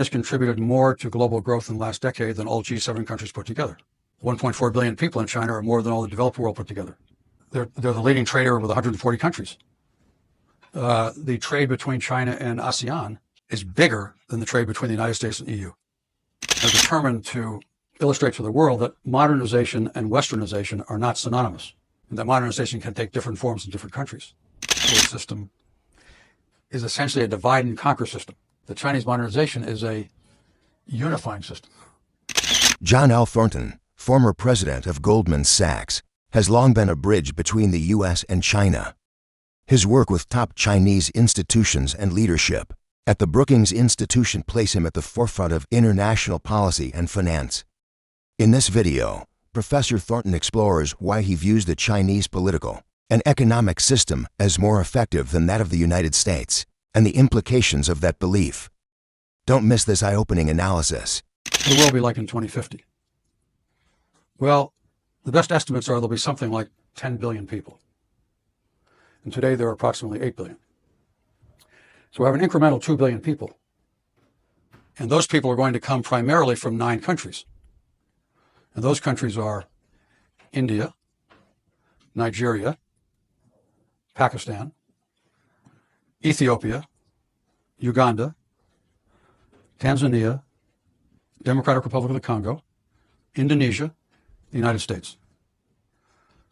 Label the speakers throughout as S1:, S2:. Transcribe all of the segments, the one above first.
S1: has contributed more to global growth in the last decade than all G7 countries put together. 1.4 billion people in China are more than all the developed world put together. They're the leading trader with 140 countries. The trade between China and ASEAN is bigger than the trade between the United States and the EU. They're determined to illustrate to the world that modernization and westernization are not synonymous, and that modernization can take different forms in different countries. The system is essentially a divide and conquer system. The Chinese modernization is a unifying system.
S2: John L. Thornton, former president of Goldman Sachs, has long been a bridge between the U.S. and China. His work with top Chinese institutions and leadership at the Brookings Institution place him at the forefront of international policy and finance. In this video, Professor Thornton explores why he views the Chinese political and economic system as more effective than that of the United States, and the implications of that belief. Don't miss this eye-opening analysis.
S1: What will the world be like in 2050? Well, the best estimates are there'll be something like 10 billion people. And today there are approximately 8 billion. So we have an incremental 2 billion people. And those people are going to come primarily from 9 countries. And those countries are India, Nigeria, Pakistan, Ethiopia, Uganda, Tanzania, Democratic Republic of the Congo, Indonesia, the United States.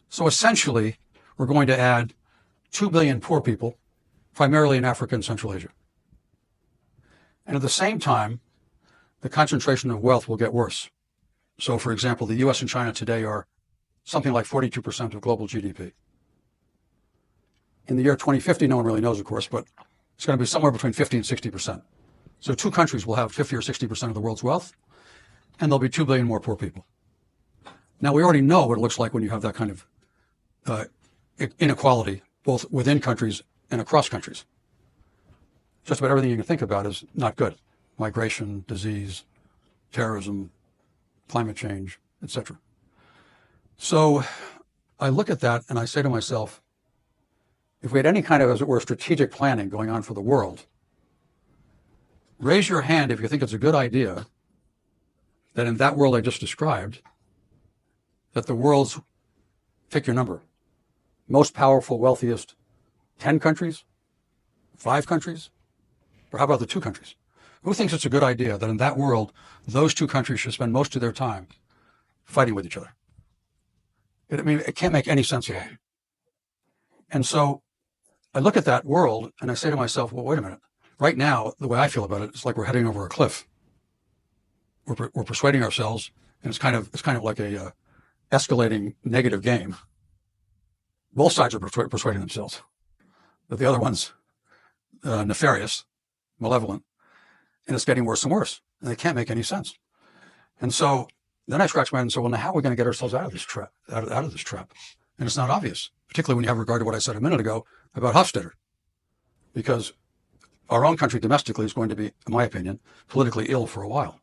S1: So essentially, we're going to add 2 billion poor people, primarily in Africa and Central Asia. And at the same time, the concentration of wealth will get worse. So, for example, the U.S. and China today are something like 42% of global GDP. In the year 2050, no one really knows, of course, but it's going to be somewhere between 50 and 60%. So 2 countries will have 50 or 60% of the world's wealth, and there'll be 2 billion more poor people. Now, we already know what it looks like when you have that kind of inequality, both within countries and across countries. Just about everything you can think about is not good. Migration, disease, terrorism, climate change, etc. So I look at that and I say to myself, if we had any kind of, as it were, strategic planning going on for the world, raise your hand if you think it's a good idea that in that world I just described, that the world's, pick your number, most powerful, wealthiest 10 countries, 5 countries, or how about the 2 countries? Who thinks it's a good idea that in that world, those 2 countries should spend most of their time fighting with each other? I mean, it can't make any sense at all. And so I look at that world and I say to myself, well, wait a minute. Right now, the way I feel about it, it's like we're heading over a cliff. We're persuading ourselves, and it's kind of like a escalating negative game. Both sides are persuading themselves that the other one's nefarious, malevolent, and it's getting worse and worse, and they can't make any sense. And so then I scratch my head and say, well, now how are we going to get ourselves out of this trap? Out of this trap? And it's not obvious, particularly when you have regard to what I said a minute ago about Hofstadter, because our own country domestically is going to be, in my opinion, politically ill for a while.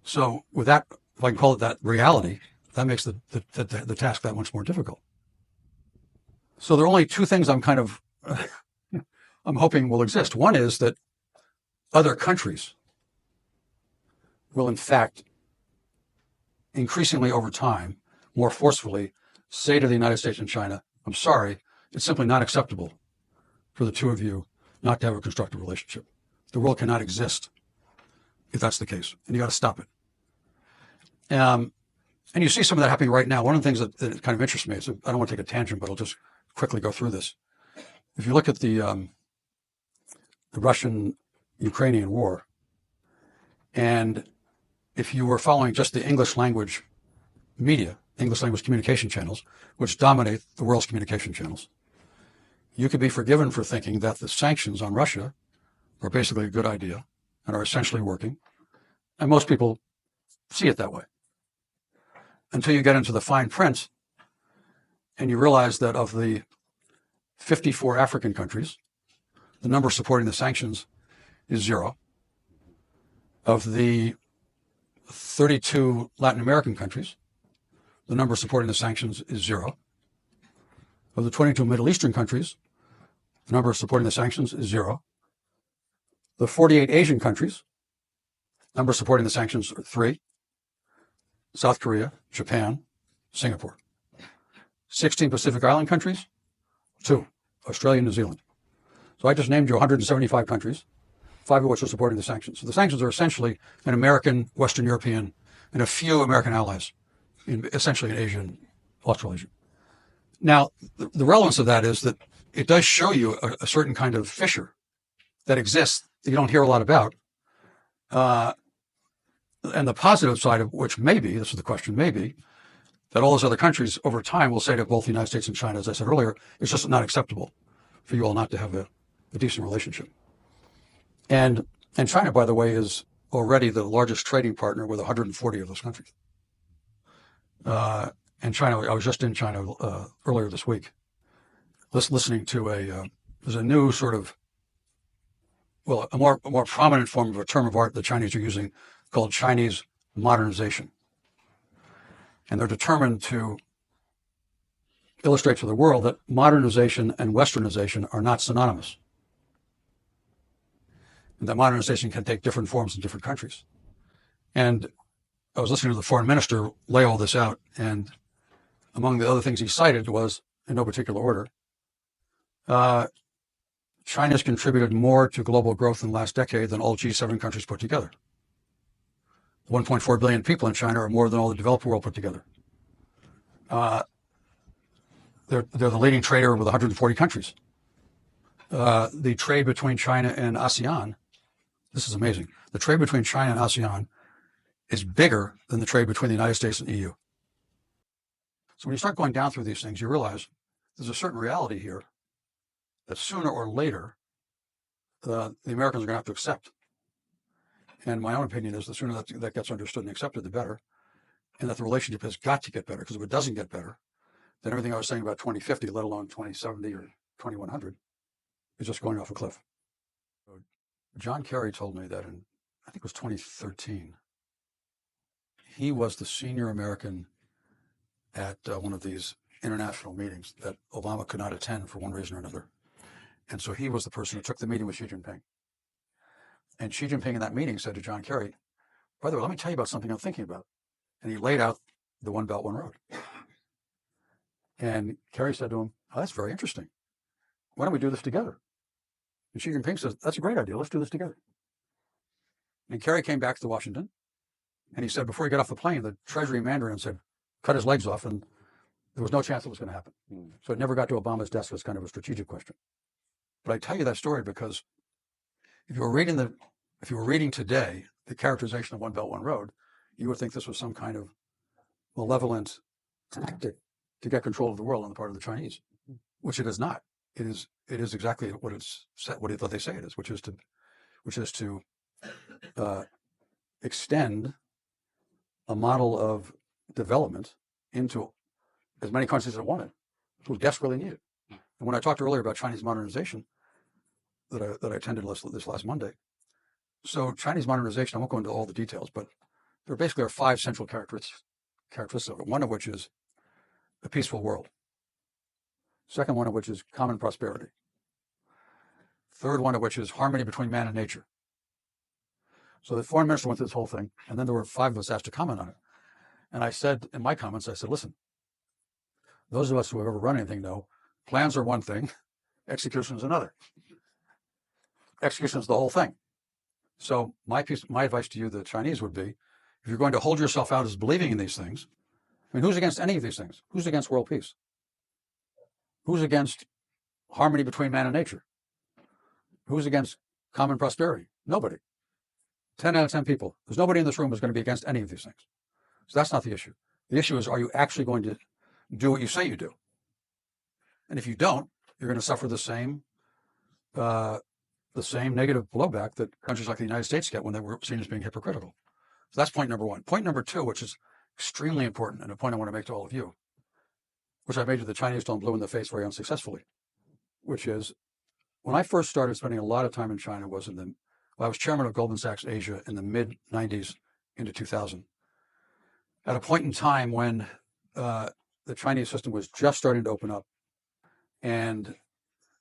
S1: So with that, if I can call it that reality, that makes the task that much more difficult. So there are only 2 things I'm kind of, I'm hoping will exist. One is that other countries will in fact increasingly over time, more forcefully say to the United States and China, I'm sorry, it's simply not acceptable for the 2 of you not to have a constructive relationship. The world cannot exist if that's the case, and you got to stop it. And you see some of that happening right now. One of the things that kind of interests me, I don't want to take a tangent, but I'll just quickly go through this. If you look at the Russian-Ukrainian war, and if you were following just the English language media, English language communication channels, which dominate the world's communication channels, you could be forgiven for thinking that the sanctions on Russia are basically a good idea and are essentially working. And most people see it that way. Until you get into the fine print and you realize that of the 54 African countries, the number supporting the sanctions is 0. Of the 32 Latin American countries, the number supporting the sanctions is 0. Of the 22 Middle Eastern countries, the number supporting the sanctions is 0. The 48 Asian countries, Members supporting the sanctions are 3, South Korea, Japan, Singapore. 16 Pacific Island countries, 2, Australia and New Zealand. So I just named you 175 countries, 5 of which are supporting the sanctions. So the sanctions are essentially an American, Western European, and a few American allies, essentially in Asia and Australasia. Now, the relevance of that is that it does show you a certain kind of fissure that exists that you don't hear a lot about. And the positive side of which may be, this is the question, may be, that all those other countries over time will say to both the United States and China, as I said earlier, it's just not acceptable for you all not to have a decent relationship. And China, by the way, is already the largest trading partner with 140 of those countries. And China, I was just in China earlier this week, listening to there's a new sort of, well, a more prominent form of a term of art the Chinese are using called Chinese modernization. And they're determined to illustrate to the world that modernization and westernization are not synonymous. And that modernization can take different forms in different countries. And I was listening to the foreign minister lay all this out, and among the other things he cited was, in no particular order, China's contributed more to global growth in the last decade than all G7 countries put together. 1.4 billion people in China are more than all the developed world put together. They're the leading trader with 140 countries. The trade between China and ASEAN, this is amazing. The trade between China and ASEAN is bigger than the trade between the United States and EU. So when you start going down through these things, you realize there's a certain reality here that sooner or later, the Americans are going to have to accept. And my own opinion is the sooner that gets understood and accepted, the better. And that the relationship has got to get better, because if it doesn't get better, then everything I was saying about 2050, let alone 2070 or 2100, is just going off a cliff. John Kerry told me that in, I think it was 2013, he was the senior American at one of these international meetings that Obama could not attend for one reason or another. And so he was the person who took the meeting with Xi Jinping. And Xi Jinping in that meeting said to John Kerry, by the way, let me tell you about something I'm thinking about. And he laid out the One Belt, One Road. And Kerry said to him, oh, that's very interesting. Why don't we do this together? And Xi Jinping says, that's a great idea. Let's do this together. And Kerry came back to Washington, and he said, before he got off the plane, the Treasury Mandarin said, cut his legs off, and there was no chance it was going to happen. So it never got to Obama's desk as kind of a strategic question. But I tell you that story because if you were reading today the characterization of One Belt, One Road, you would think this was some kind of malevolent tactic to get control of the world on the part of the Chinese, which it is not. It is exactly what what they say it is, which is to extend a model of development into as many countries as it wanted, who desperately need it. And when I talked earlier about Chinese modernization that I attended this last Monday, so Chinese modernization, I won't go into all the details, but there basically are 5 central characteristics of it, one of which is a peaceful world. Second one of which is common prosperity. Third one of which is harmony between man and nature. So the foreign minister went through this whole thing, and then there were 5 of us asked to comment on it. And I said, in my comments, I said, listen, those of us who have ever run anything know, plans are one thing, execution is another. Execution is the whole thing. So my advice to you, the Chinese, would be, if you're going to hold yourself out as believing in these things, I mean, who's against any of these things? Who's against world peace? Who's against harmony between man and nature? Who's against common prosperity? Nobody. 10 out of 10 people. There's nobody in this room who's going to be against any of these things. So that's not the issue. The issue is, are you actually going to do what you say you do? And if you don't, you're going to suffer the same negative blowback that countries like the United States get when they were seen as being hypocritical. So that's point number 1. Point number 2, which is extremely important, and a point I want to make to all of you, which I made to the Chinese till I'm blue in the face very unsuccessfully, which is, when I first started spending a lot of time in China I was chairman of Goldman Sachs Asia in the mid-90s into 2000. At a point in time when the Chinese system was just starting to open up, and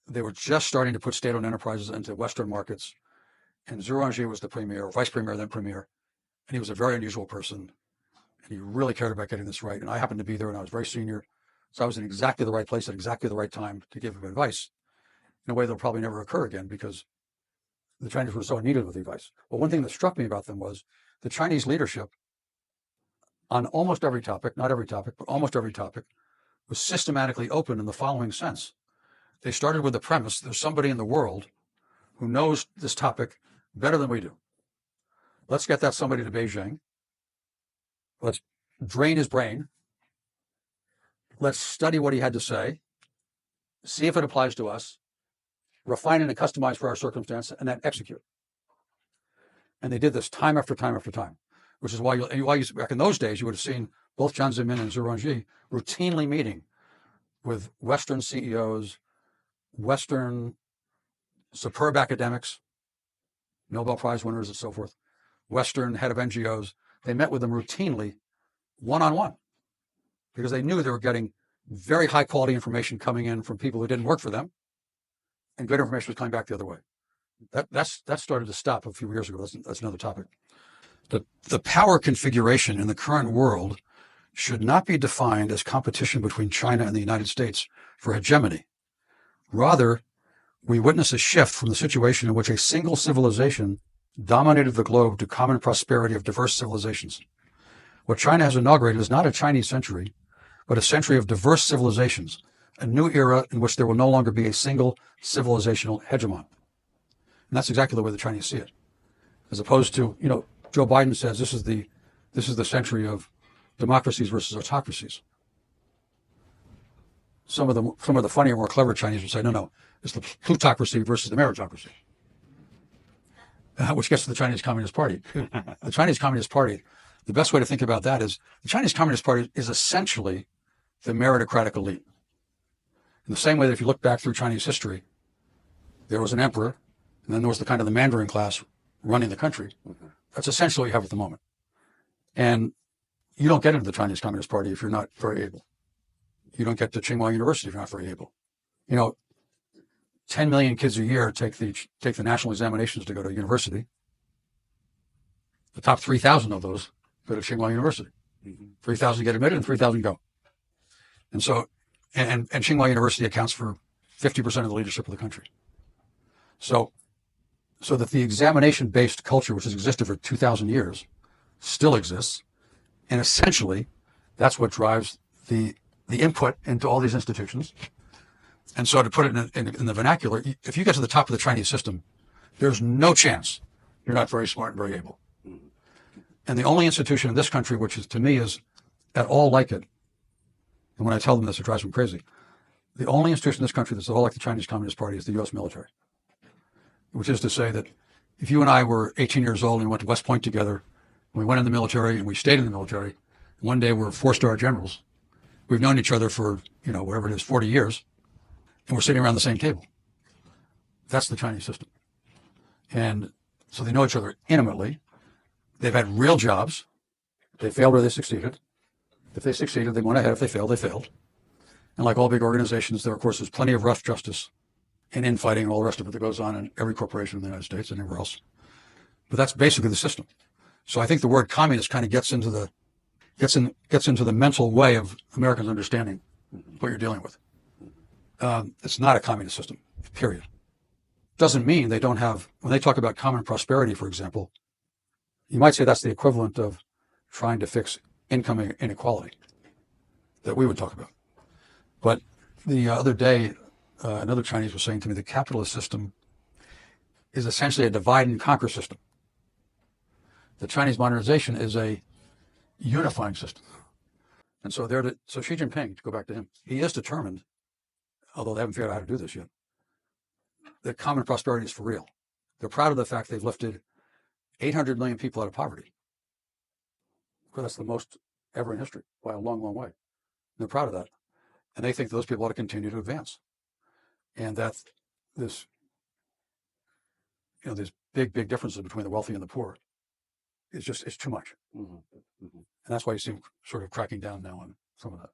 S1: they were just starting to put state-owned enterprises into Western markets, and Zhu Rongji was the premier, vice premier, then premier, And he was a very unusual person, and he really cared about getting this right. And I happened to be there, and I was very senior. So I was in exactly the right place at exactly the right time to give him advice in a way that'll probably never occur again, because the Chinese were so needed with advice. But one thing that struck me about them was the Chinese leadership on almost every topic, not every topic, but almost every topic, was systematically open in the following sense. They started with the premise there's somebody in the world who knows this topic better than we do. Let's get that somebody to Beijing. Let's drain his brain. Let's study what he had to say, see if it applies to us, refine it and customize for our circumstance, and then execute. And they did this time after time after time, which is why back in those days, you would have seen both Jiang Zemin and Zhu Rongji routinely meeting with Western CEOs, Western superb academics, Nobel Prize winners and so forth, Western head of NGOs. They met with them routinely, one-on-one, because they knew they were getting very high quality information coming in from people who didn't work for them, and good information was coming back the other way. That started to stop a few years ago. That's another topic. The power configuration in the current world should not be defined as competition between China and the United States for hegemony. Rather, we witness a shift from the situation in which a single civilization dominated the globe to common prosperity of diverse civilizations. What China has inaugurated is not a Chinese century, but a century of diverse civilizations, a new era in which there will no longer be a single civilizational hegemon. And that's exactly the way the Chinese see it. As opposed to, Joe Biden says this is the century of democracies versus autocracies. Some of the funnier, more clever Chinese will say, no, it's the plutocracy versus the meritocracy, which gets to the Chinese Communist Party. The Chinese Communist Party, the best way to think about that is the Chinese Communist Party is essentially the meritocratic elite. In the same way that if you look back through Chinese history, there was an emperor, and then there was the Mandarin class running the country. That's essentially what you have at the moment. And you don't get into the Chinese Communist Party if you're not very able. You don't get to Tsinghua University if you're not very able. 10 million kids a year take the national examinations to go to university. The top 3,000 of those go to Tsinghua University. 3,000 get admitted and 3,000 go. And so, and Tsinghua University accounts for 50% of the leadership of the country. So that the examination-based culture, which has existed for 2,000 years, still exists. And essentially, that's what drives the input into all these institutions. And so to put it in the vernacular, if you get to the top of the Chinese system, there's no chance you're not very smart and very able. And the only institution in this country, which is to me is at all like it, and when I tell them this, it drives them crazy, the only institution in this country that's at all like the Chinese Communist Party is the U.S. military. Which is to say that if you and I were 18 years old and we went to West Point together, and we went in the military and we stayed in the military, one day we're 4-star generals. We've known each other for, whatever it is, 40 years, and we're sitting around the same table. That's the Chinese system. And so they know each other intimately. They've had real jobs. They failed or they succeeded. If they succeeded, they went ahead. If they failed, they failed. And like all big organizations, there, of course, is plenty of rough justice and infighting and all the rest of it that goes on in every corporation in the United States and everywhere else. But that's basically the system. So I think the word communist kind of gets into the mental way of Americans understanding what you're dealing with. It's not a communist system, period. Doesn't mean they don't have, when they talk about common prosperity, for example, you might say that's the equivalent of trying to fix income inequality that we would talk about. But the other day, another Chinese was saying to me, the capitalist system is essentially a divide and conquer system. The Chinese modernization is a unifying system. And so so Xi Jinping, to go back to him, he is determined, although they haven't figured out how to do this yet, that common prosperity is for real. They're proud of the fact they've lifted 800 million people out of poverty. Because that's the most ever in history by a long, long way. And they're proud of that. And they think those people ought to continue to advance. And that these big, big differences between the wealthy and the poor it's too much. And that's why you see them sort of cracking down now on some of that.